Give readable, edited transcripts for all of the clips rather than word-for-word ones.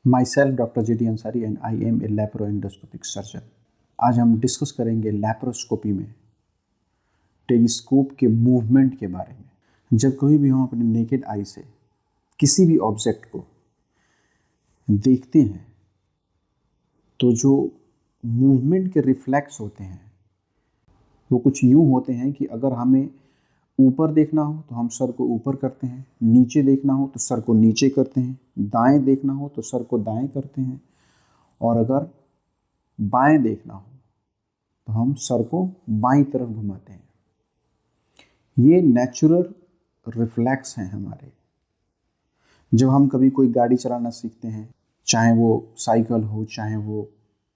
Myself Dr. J.D. Ansari and I am a laparoendoscopic surgeon. आज हम discuss करेंगे laparoscopy में टेलीस्कोप के मूवमेंट के बारे में। जब कभी भी हम अपने नेकेड आई से किसी भी ऑब्जेक्ट को देखते हैं तो जो मूवमेंट के रिफ्लेक्स होते हैं वो कुछ यूँ होते हैं कि अगर हमें ऊपर देखना हो तो हम सर को ऊपर करते हैं, नीचे देखना हो तो सर को नीचे करते हैं, दाएं देखना हो तो सर को दाएं करते हैं, और अगर बाएं देखना हो तो हम सर को बाईं तरफ घुमाते हैं। ये नेचुरल रिफ्लेक्स हैं हमारे। जब हम कभी कोई गाड़ी चलाना सीखते हैं, चाहे वो साइकिल हो, चाहे वो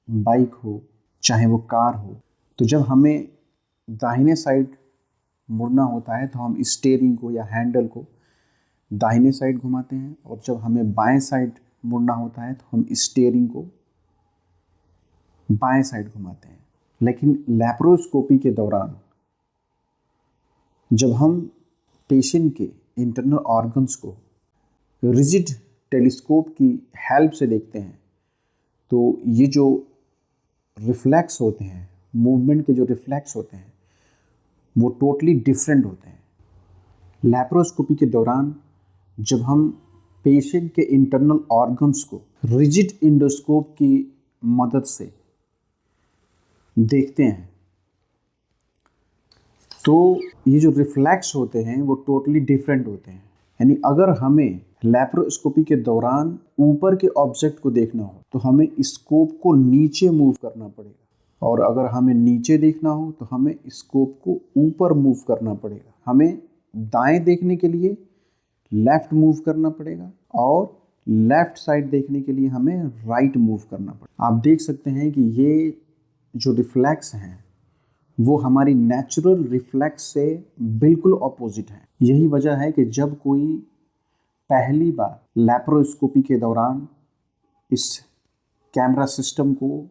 बाइक हो, चाहे वो कार हो, तो जब हमें दाहिने साइड मुड़ना होता है तो हम स्टीयरिंग को या हैंडल को दाहिने साइड घुमाते हैं, और जब हमें बाएं साइड मुड़ना होता है तो हम स्टीयरिंग को बाएं साइड घुमाते हैं। लेकिन लैप्रोस्कोपी के दौरान जब हम पेशेंट के इंटरनल ऑर्गन्स को रिजिड टेलीस्कोप की हेल्प से देखते हैं तो ये जो रिफ्लेक्स होते हैं, मूवमेंट के जो रिफ्लेक्स होते हैं, वो टोटली डिफरेंट होते हैं। लैप्रोस्कोपी के दौरान जब हम पेशेंट के इंटरनल ऑर्गन्स को रिजिड इंडोस्कोप की मदद से देखते हैं तो ये जो रिफ्लेक्स होते हैं वो टोटली डिफरेंट होते हैं। यानी अगर हमें लैप्रोस्कोपी के दौरान ऊपर के ऑब्जेक्ट को देखना हो तो हमें स्कोप को नीचे मूव करना पड़ेगा, और अगर हमें नीचे देखना हो तो हमें स्कोप को ऊपर मूव करना पड़ेगा। हमें दाएं देखने के लिए लेफ्ट मूव करना पड़ेगा, और लेफ्ट साइड देखने के लिए हमें राइट मूव करना पड़ेगा। आप देख सकते हैं कि ये जो रिफ्लेक्स हैं वो हमारी नेचुरल रिफ्लेक्स से बिल्कुल ऑपोजिट है। यही वजह है कि जब कोई पहली बार लैप्रोस्कोपी के दौरान इस कैमरा सिस्टम को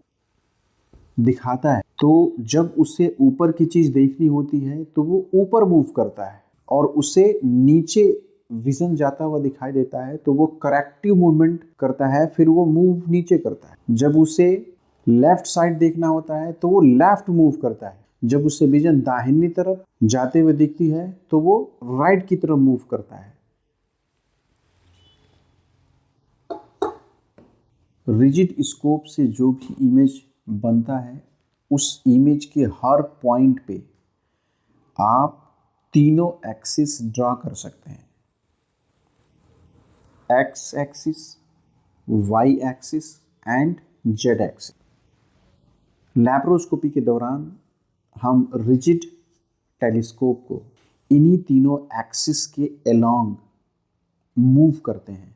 दिखाता है तो जब उसे ऊपर की चीज़ देखनी होती है तो वो ऊपर मूव करता है, और उसे नीचे विजन जाता हुआ दिखाई देता है तो वो करेक्टिव मूवमेंट करता है, फिर वो मूव नीचे करता है। जब उसे लेफ्ट साइड देखना होता है तो वो लेफ्ट मूव करता है। जब उसे विजन दाहिनी तरफ जाते हुए दिखती है तो वो राइट की तरफ मूव करता है। रिजिड स्कोप से जो भी इमेज बनता है उस इमेज के हर पॉइंट पे आप तीनों एक्सिस ड्रा कर सकते हैं, X axis, Y axis and Z axis. Laparoscopy के दौरान हम रिजिड टेलीस्कोप को इन्हीं तीनों एक्सिस के अलोंग मूव करते हैं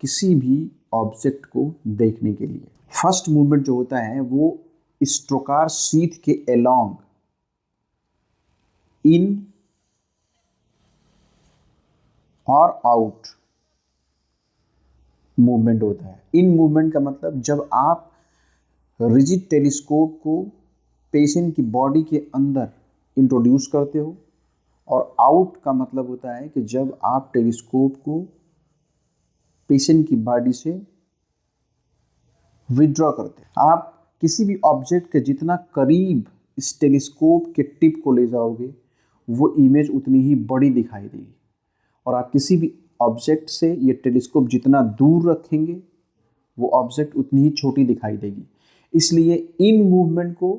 किसी भी ऑब्जेक्ट को देखने के लिए। फर्स्ट मूवमेंट जो होता है वो स्ट्रोकार शीथ के अलोंग इन और आउट मूवमेंट होता है। इन मूवमेंट का मतलब जब आप रिजिड टेलीस्कोप को पेशेंट की बॉडी के अंदर इंट्रोड्यूस करते हो, और आउट का मतलब होता है कि जब आप टेलीस्कोप को पेशेंट की बॉडी से विड्रॉ करते हैं। आप किसी भी ऑब्जेक्ट के जितना करीब इस टेलीस्कोप के टिप को ले जाओगे वो इमेज उतनी ही बड़ी दिखाई देगी, और आप किसी भी ऑब्जेक्ट से ये टेलीस्कोप जितना दूर रखेंगे वो ऑब्जेक्ट उतनी ही छोटी दिखाई देगी। इसलिए इन मूवमेंट को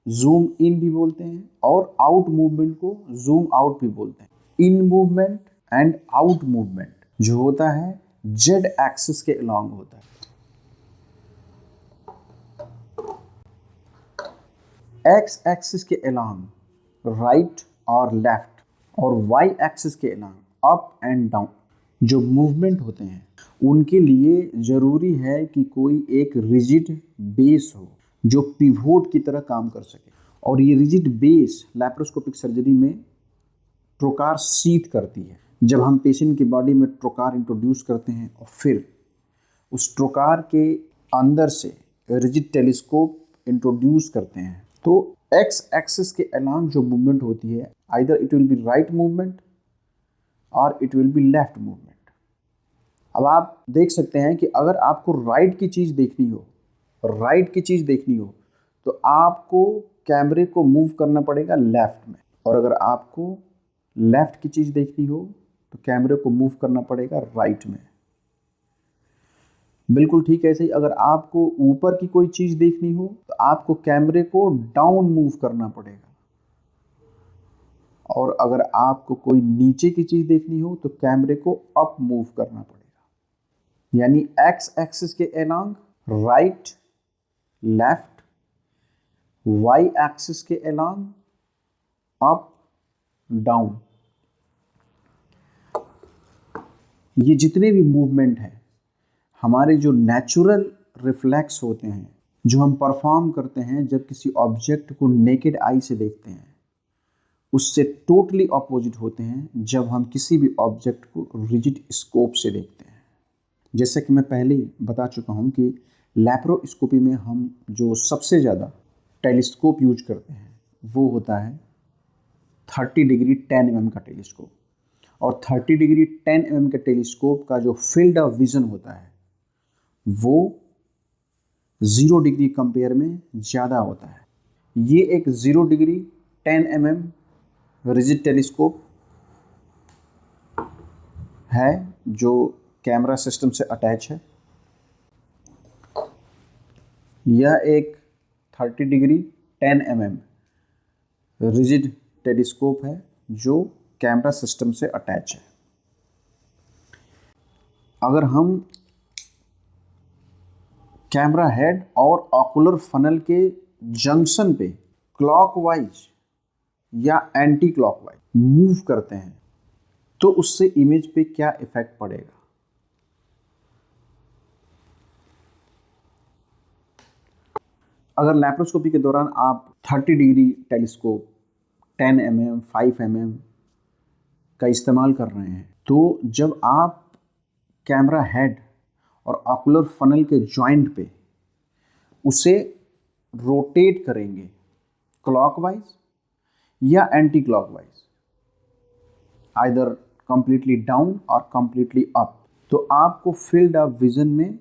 जूम इन भी बोलते हैं और आउट मूवमेंट को जूम आउट भी बोलते हैं। In movement and out movement जो होता है जेड एक्सिस के अलोंग होता है, एक्स एक्सिस के अलोंग राइट और लेफ्ट, और वाई एक्सिस के अलोंग अप एंड डाउन। जो मूवमेंट होते हैं उनके लिए ज़रूरी है कि कोई एक रिजिड बेस हो जो पिवोट की तरह काम कर सके, और ये रिजिड बेस लैप्रोस्कोपिक सर्जरी में ट्रोकार शीथ करती है। जब हम पेशेंट की बॉडी में ट्रोकार इंट्रोड्यूस करते हैं और फिर उस ट्रोकार के अंदर से रिजिड टेलीस्कोप इंट्रोड्यूस करते हैं तो एक्स एक्सिस के अलोंग जो मूवमेंट होती है either it will be right movement और it will be left movement. अब आप देख सकते हैं कि अगर आपको राइट की चीज़ देखनी हो, तो आपको कैमरे को मूव करना पड़ेगा लेफ्ट में, और अगर आपको लेफ्ट की चीज़ देखनी हो तो कैमरे को मूव करना पड़ेगा राइट में। बिल्कुल ठीक ऐसे ही अगर आपको ऊपर की कोई चीज़ देखनी हो तो आपको कैमरे को डाउन मूव करना पड़ेगा, और अगर आपको कोई नीचे की चीज़ देखनी हो तो कैमरे को अप मूव करना पड़ेगा। यानी एक्स एक्सिस के along right left, Y axis के अलोंग अप डाउन। ये जितने भी मूवमेंट हैं हमारे जो नेचुरल रिफ्लेक्स होते हैं, जो हम परफॉर्म करते हैं जब किसी ऑब्जेक्ट को नेकेड आई से देखते हैं, उससे टोटली अपोजिट होते हैं जब हम किसी भी ऑब्जेक्ट को रिजिड स्कोप से देखते हैं। जैसे कि मैं पहले ही बता चुका हूं कि लैप्रोस्कोपी में हम जो सबसे ज़्यादा टेलीस्कोप यूज करते हैं वो होता है 30 डिग्री 10 mm का टेलीस्कोप। और 30 डिग्री 10 mm के टेलीस्कोप का जो फील्ड ऑफ विजन होता है वो 0 डिग्री कंपेयर में ज़्यादा होता है। ये एक 0 डिग्री 10 mm रिजिड टेलीस्कोप है जो कैमरा सिस्टम से अटैच है। यह एक 30 डिग्री 10 mm रिजिड टेलीस्कोप है जो कैमरा सिस्टम से अटैच है। अगर हम कैमरा हेड और ऑकुलर फनल के जंक्शन पे क्लॉकवाइज या एंटी क्लॉकवाइज मूव करते हैं तो उससे इमेज पे क्या इफेक्ट पड़ेगा। अगर लैप्रोस्कोपी के दौरान आप 30 डिग्री टेलीस्कोप 10 mm 5 mm का इस्तेमाल कर रहे हैं तो जब आप कैमरा हेड और ऑकुलर फनल के जॉइंट पे उसे रोटेट करेंगे क्लॉकवाइज या anti clockwise, either completely down और कंप्लीटली अप, तो आपको फील्ड ऑफ विजन में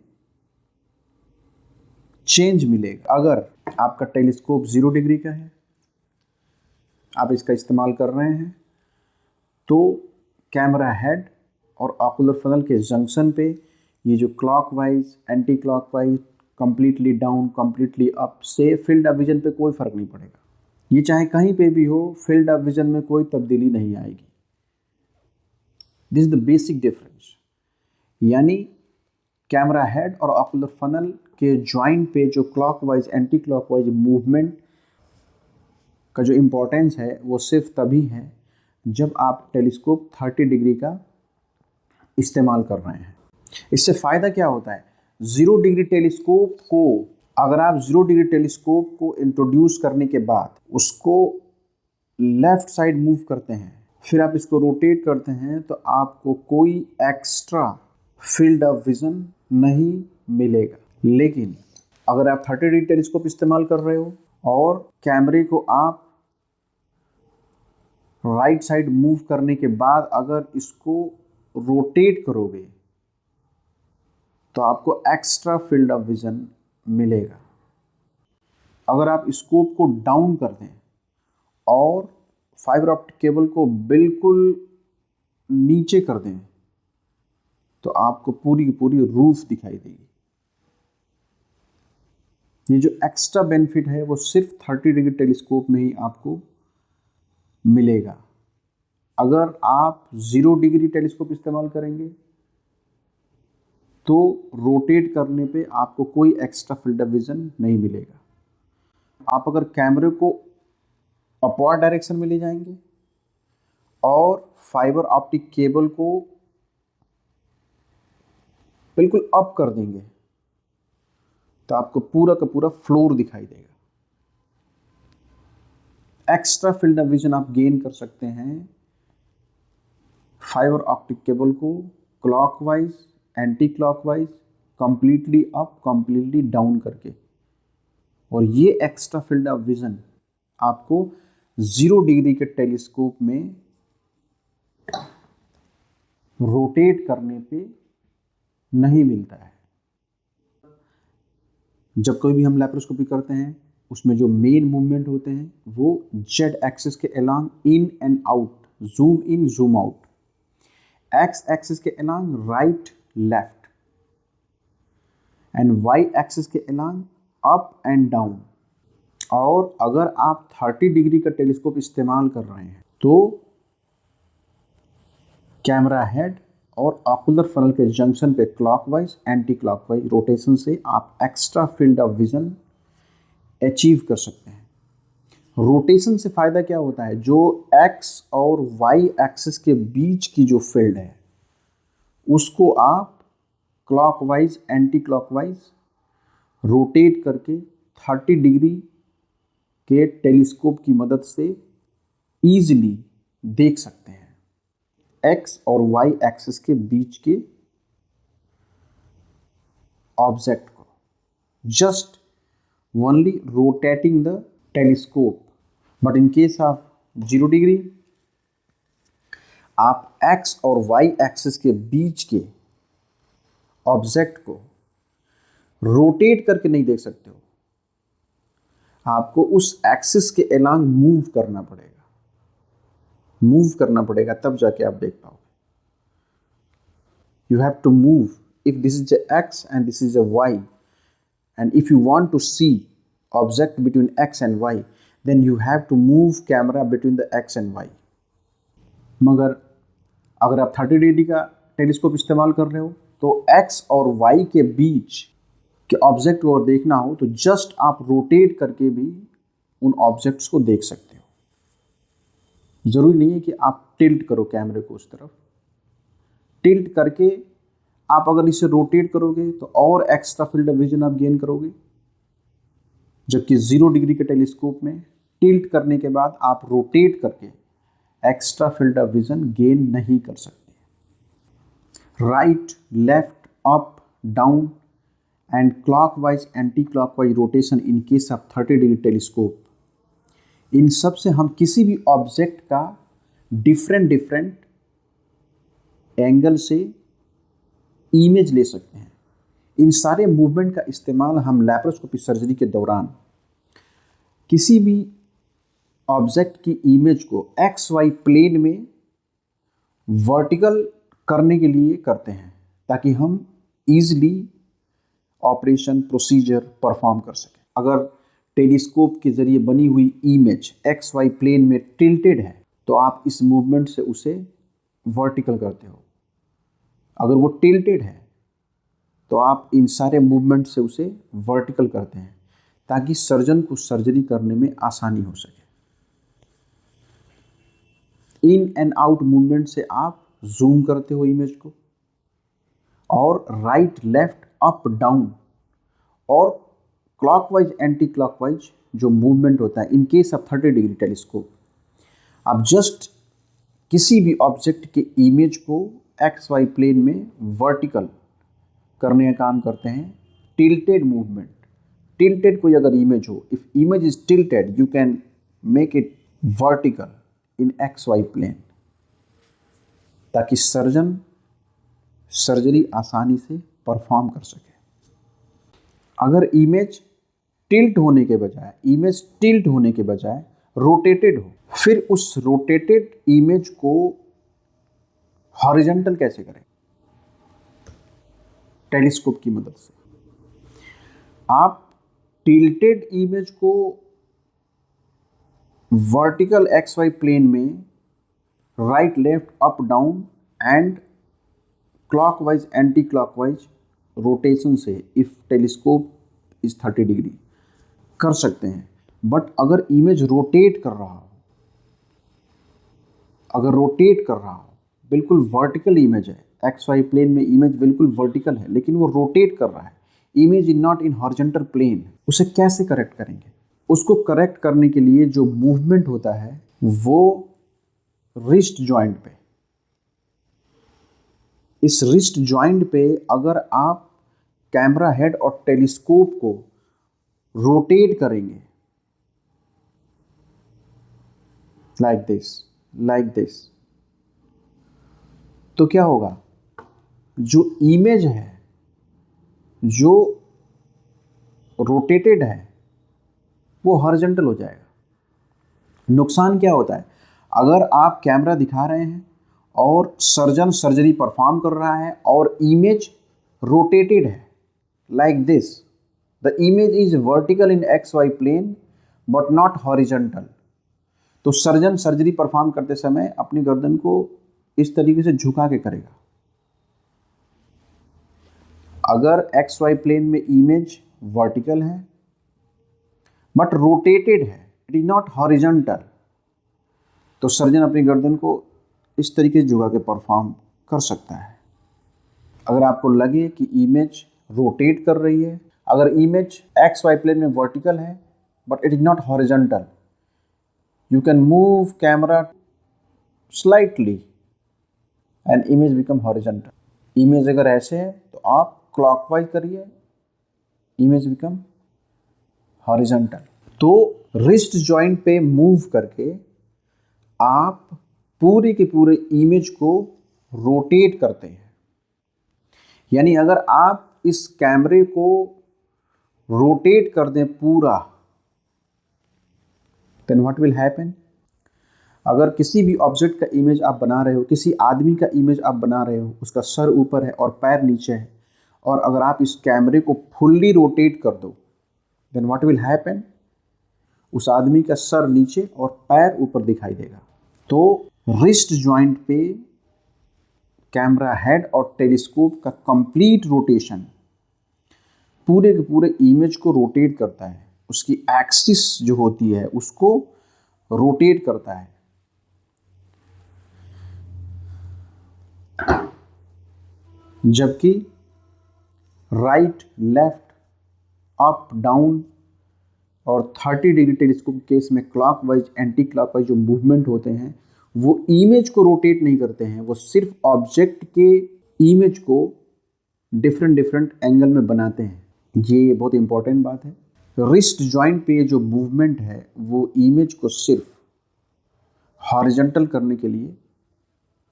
चेंज मिलेगा। अगर आपका टेलीस्कोप 0 डिग्री का है, आप इसका इस्तेमाल कर रहे हैं, तो कैमरा हेड और ऑकुलर फनल के जंक्शन पे ये जो clockwise anti clockwise completely down completely up से फील्ड ऑफ विजन पे कोई फर्क नहीं पड़ेगा। ये चाहे कहीं पे भी हो, फील्ड ऑफ विजन में कोई तब्दीली नहीं आएगी। This is the basic difference. यानी कैमरा हेड और ऑकुलर फनल के जॉइंट पे जो क्लॉकवाइज एंटी क्लॉकवाइज मूवमेंट का जो इम्पोर्टेंस है वो सिर्फ तभी है जब आप टेलीस्कोप 30 डिग्री का इस्तेमाल कर रहे हैं। इससे फ़ायदा क्या होता है? 0 डिग्री टेलीस्कोप को अगर आप 0 डिग्री टेलीस्कोप को इंट्रोड्यूस करने के बाद उसको लेफ़्ट साइड मूव करते हैं, फिर आप इसको रोटेट करते हैं, तो आपको कोई एक्स्ट्रा फील्ड ऑफ विजन नहीं मिलेगा। लेकिन अगर आप 30 डिग्री टेलीस्कोप इस्तेमाल कर रहे हो और कैमरे को आप राइट साइड मूव करने के बाद अगर इसको रोटेट करोगे तो आपको एक्स्ट्रा फील्ड ऑफ विजन मिलेगा। अगर आप स्कोप को डाउन कर दें और फाइबर ऑप्टिक केबल को बिल्कुल नीचे कर दें तो आपको पूरी की पूरी रूफ दिखाई देगी। ये जो एक्स्ट्रा बेनिफिट है वो सिर्फ 30 डिग्री टेलीस्कोप में ही आपको मिलेगा। अगर आप 0 डिग्री टेलीस्कोप इस्तेमाल करेंगे तो रोटेट करने पे आपको कोई एक्स्ट्रा फील्ड ऑफ विजन नहीं मिलेगा। आप अगर कैमरे को अपवर्ड डायरेक्शन में ले जाएंगे और फाइबर ऑप्टिक केबल को बिल्कुल अप कर देंगे तो आपको पूरा का पूरा फ्लोर दिखाई देगा। एक्स्ट्रा फील्ड ऑफ विजन आप गेन कर सकते हैं फाइबर ऑप्टिक केबल को clockwise anti clockwise completely up completely down करके, और ये एक्स्ट्रा फील्ड ऑफ विजन आपको 0 डिग्री के टेलीस्कोप में रोटेट करने पे नहीं मिलता है। जब कोई भी हम लैप्रोस्कोपी करते हैं उसमें जो मेन मूवमेंट होते हैं वो जेड एक्सिस के along in and out, zoom in zoom out, X axis के along right left and Y axis के अलोंग अप एंड डाउन। और अगर आप 30 डिग्री का टेलीस्कोप इस्तेमाल कर रहे हैं तो कैमरा हेड और ऑकुलर फनल के जंक्शन पे क्लॉकवाइज एंटी क्लॉकवाइज रोटेशन से आप extra field of vision achieve कर सकते हैं। रोटेशन से फ़ायदा क्या होता है, जो एक्स और वाई एक्सिस के बीच की जो फील्ड है उसको आप क्लॉकवाइज एंटी क्लॉकवाइज रोटेट करके 30 डिग्री के टेलीस्कोप की मदद से ईजिली देख सकते हैं एक्स और वाई एक्सिस के बीच के ऑब्जेक्ट को, just only rotating the telescope. But in case of 0 degree आप एक्स और वाई एक्सिस के बीच के ऑब्जेक्ट को रोटेट करके नहीं देख सकते हो, आपको उस एक्सिस के अलोंग मूव करना पड़ेगा, तब जाके आप देख पाओगे। You have to move, if this is a X and this is a Y, and if you want to see object between X and Y, then you have to move camera between the X and Y. मगर अगर आप 30 degree का telescope इस्तेमाल कर रहे हो तो x और वाई के बीच के ऑब्जेक्ट को अगर देखना हो तो जस्ट आप रोटेट करके भी उन ऑब्जेक्ट्स को देख सकते हो। जरूरी नहीं है कि आप टिल्ट करो कैमरे को उस तरफ। टिल्ट करके आप अगर इसे रोटेट करोगे तो और एक्स्ट्रा फील्ड ऑफ विजन आप गेन करोगे, जबकि 0 डिग्री के टेलीस्कोप में टिल्ट करने के बाद आप रोटेट करके extra field of vision gain नहीं कर सकते। Right, left, up, down and clockwise anti clockwise rotation in case of 30 degree telescope, इन सब से हम किसी भी ऑब्जेक्ट का डिफरेंट एंगल से इमेज ले सकते हैं। इन सारे मूवमेंट का इस्तेमाल हम लैप्रोस्कोपी सर्जरी के दौरान किसी भी ऑब्जेक्ट की इमेज को एक्स वाई प्लेन में वर्टिकल करने के लिए करते हैं, ताकि हम ईजिली ऑपरेशन प्रोसीजर परफॉर्म कर सकें। अगर टेलीस्कोप के जरिए बनी हुई इमेज एक्स वाई प्लेन में टिल्टेड है तो आप इस मूवमेंट से उसे वर्टिकल करते हो। अगर वो टिल्टेड है तो आप इन सारे मूवमेंट से उसे वर्टिकल करते हैं, ताकि सर्जन को सर्जरी करने में आसानी हो सके। इन एंड आउट मूवमेंट से आप जूम करते हो इमेज को, और राइट, लेफ्ट, अप, डाउन और क्लॉकवाइज एंटी क्लॉकवाइज जो मूवमेंट होता है इन केस ऑफ 30 डिग्री टेलीस्कोप, आप जस्ट किसी भी ऑब्जेक्ट के इमेज को एक्स वाई प्लेन में वर्टिकल करने का काम करते हैं। टिल्टेड मूवमेंट, टिल्टेड कोई अगर इमेज हो, if image is tilted you can make it vertical in X Y plane, ताकि सर्जन सर्जरी आसानी से परफॉर्म कर सके। अगर इमेज टिल्ट होने के बजाय रोटेटेड हो, फिर उस रोटेटेड इमेज को हॉरिजॉन्टल कैसे करें? टेलीस्कोप की मदद से आप टिल्टेड इमेज को वर्टिकल एक्स वाई प्लेन में right, left, up, down and clockwise anti clockwise rotation से इफ टेलीस्कोप इज 30 डिग्री कर सकते हैं। बट अगर इमेज रोटेट कर रहा हो, बिल्कुल वर्टिकल इमेज है, एक्स वाई प्लेन में इमेज बिल्कुल वर्टिकल है लेकिन वो रोटेट कर रहा है, image is not in horizontal plane, उसे कैसे करेक्ट करेंगे? उसको करेक्ट करने के लिए जो मूवमेंट होता है वो रिस्ट जॉइंट पे, इस रिस्ट जॉइंट पे अगर आप कैमरा हेड और टेलीस्कोप को रोटेट करेंगे लाइक दिस, तो क्या होगा? जो इमेज है जो रोटेटेड है वो हॉरिजॉन्टल हो जाएगा। नुकसान क्या होता है, अगर आप कैमरा दिखा रहे हैं और सर्जन सर्जरी परफॉर्म कर रहा है और इमेज रोटेटेड है like this, the image is vertical in X Y plane but not horizontal, तो सर्जन सर्जरी परफॉर्म करते समय अपनी गर्दन को इस तरीके से झुका के करेगा। अगर एक्स वाई प्लेन में इमेज वर्टिकल है बट रोटेटेड है, इट इज नॉट हॉरिजॉन्टल, तो सर्जन अपनी गर्दन को इस तरीके से झुका के परफॉर्म कर सकता है। अगर आपको लगे कि इमेज रोटेट कर रही है, अगर इमेज एक्स वाई प्लेन में वर्टिकल है but it is not horizontal, you can move camera slightly and image become horizontal. Image अगर ऐसे है तो आप क्लॉकवाइज करिए, इमेज बिकम हॉरिजॉन्टल। तो रिस्ट जॉइंट पे मूव करके आप पूरे के पूरे इमेज को रोटेट करते हैं। यानी अगर आप इस कैमरे को रोटेट कर दें पूरा, देन व्हाट विल हैपन, अगर किसी भी ऑब्जेक्ट का इमेज आप बना रहे हो, किसी आदमी का इमेज आप बना रहे हो, उसका सर ऊपर है और पैर नीचे है, और अगर आप इस कैमरे को फुल्ली रोटेट कर दो, देन व्हाट विल हैपन, उस आदमी का सर नीचे और पैर ऊपर दिखाई देगा। तो रिस्ट जॉइंट पे कैमरा हेड और टेलीस्कोप का कंप्लीट रोटेशन पूरे के पूरे इमेज को रोटेट करता है, उसकी एक्सिस जो होती है उसको रोटेट करता है। जबकि राइट, लेफ्ट, अप, डाउन और 30 डिग्री टेलीस्कोप केस में क्लॉकवाइज, एंटी क्लॉकवाइज जो मूवमेंट होते हैं वो इमेज को रोटेट नहीं करते हैं, वो सिर्फ ऑब्जेक्ट के इमेज को डिफरेंट डिफरेंट एंगल में बनाते हैं। ये बहुत इंपॉर्टेंट बात है। रिस्ट जॉइंट पे जो मूवमेंट है वो इमेज को सिर्फ हॉरिजॉन्टल करने के लिए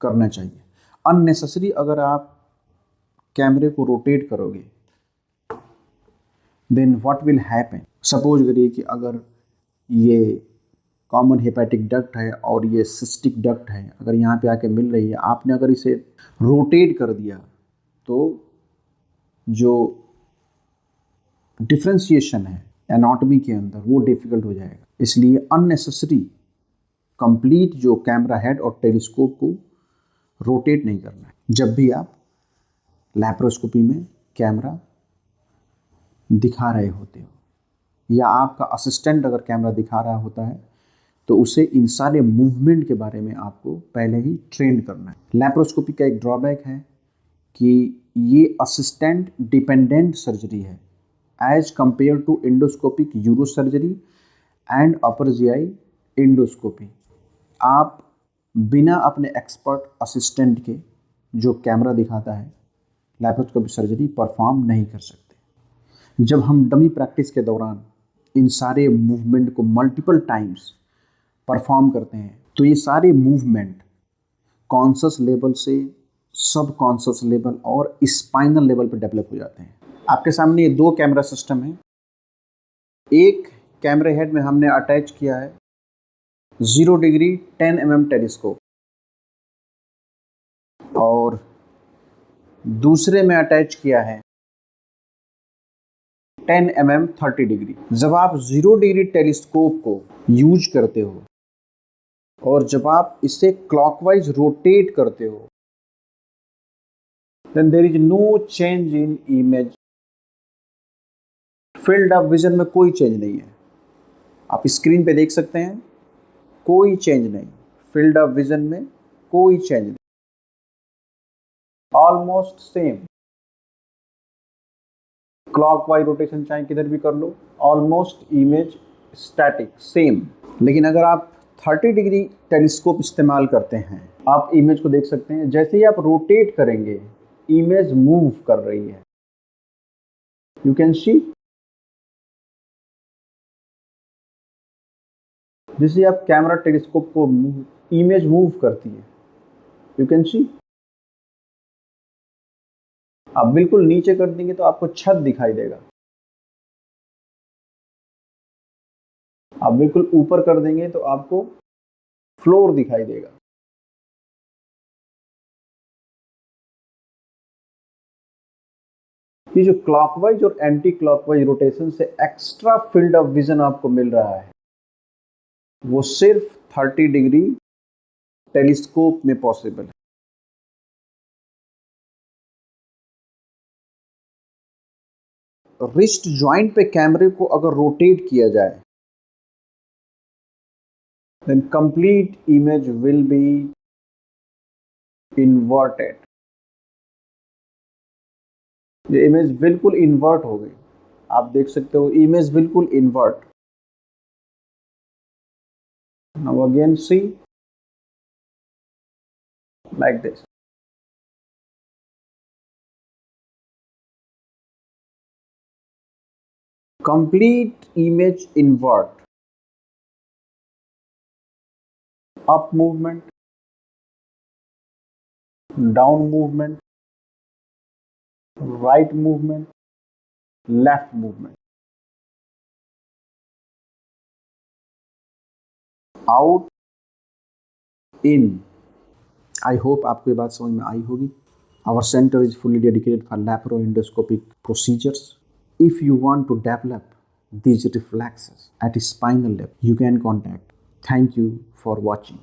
करना चाहिए। अननेसेसरी अगर आप कैमरे को रोटेट करोगे, then what will happen, suppose करिए कि अगर ये कॉमन हेपेटिक डक्ट है और ये सिस्टिक डक्ट है, अगर यहाँ पे आके मिल रही है, आपने अगर इसे रोटेट कर दिया तो जो डिफ्रेंशिएशन है एनाटॉमी के अंदर वो डिफिकल्ट हो जाएगा। इसलिए अननेसेसरी कंप्लीट जो कैमरा हेड और टेलीस्कोप को रोटेट नहीं करना है जब भी आप लैप्रोस्कोपी में कैमरा दिखा रहे होते हो, या आपका असिस्टेंट अगर कैमरा दिखा रहा होता है तो उसे इन सारे मूवमेंट के बारे में आपको पहले ही ट्रेन करना है। लैप्रोस्कोपी का एक ड्रॉबैक है कि ये असिस्टेंट डिपेंडेंट सर्जरी है as compare to endoscopic uro surgery and upper GI endoscopy. आप बिना अपने एक्सपर्ट असिस्टेंट के जो कैमरा दिखाता है लैप्रोस्कोपी सर्जरी परफॉर्म नहीं कर सकते। जब हम डमी प्रैक्टिस के दौरान इन सारे मूवमेंट को मल्टीपल टाइम्स परफॉर्म करते हैं तो ये सारे मूवमेंट कॉन्शस लेवल से सब कॉन्शस लेवल और स्पाइनल लेवल पर डेवलप हो जाते हैं। आपके सामने ये दो कैमरा सिस्टम है। एक कैमरे हेड में हमने अटैच किया है 0 डिग्री 10 mm टेलीस्कोप और दूसरे में अटैच किया है 10 mm 30 डिग्री। जब आप 0 डिग्री टेलीस्कोप को यूज करते हो और जब आप इसे क्लॉकवाइज रोटेट करते हो, then there is no change in image। Field of vision में कोई चेंज नहीं है, आप स्क्रीन पे देख सकते हैं, कोई चेंज नहीं, फील्ड ऑफ विजन में कोई चेंज नहीं, ऑलमोस्ट सेम। क्लॉकवाइज रोटेशन चाहे किधर भी कर लो, ऑलमोस्ट इमेज स्टैटिक सेम। लेकिन अगर आप 30 डिग्री टेलीस्कोप इस्तेमाल करते हैं, आप इमेज को देख सकते हैं, जैसे ही आप रोटेट करेंगे इमेज मूव कर रही है, यू कैन सी। जैसे आप कैमरा टेलीस्कोप को इमेज मूव करती है, यू कैन सी। आप बिल्कुल नीचे कर देंगे तो आपको छत दिखाई देगा, आप बिल्कुल ऊपर कर देंगे तो आपको फ्लोर दिखाई देगा। ये जो क्लॉकवाइज और एंटी क्लॉकवाइज रोटेशन से एक्स्ट्रा फील्ड ऑफ विजन आपको मिल रहा है, वो सिर्फ 30 डिग्री टेलीस्कोप में पॉसिबल है। रिस्ट जॉइंट पे कैमरे को अगर रोटेट किया जाए, then complete image will be inverted। ये इमेज बिल्कुल इन्वर्ट हो गई, आप देख सकते हो इमेज बिल्कुल invert. Now again see like this. Complete image invert, up movement, down movement, right movement, left movement, out, in. I hope आपको ये बात समझ में आई होगी। Our center is fully dedicated for laparoendoscopic procedures. If you want to develop these reflexes at spinal level, you can contact. Thank you for watching.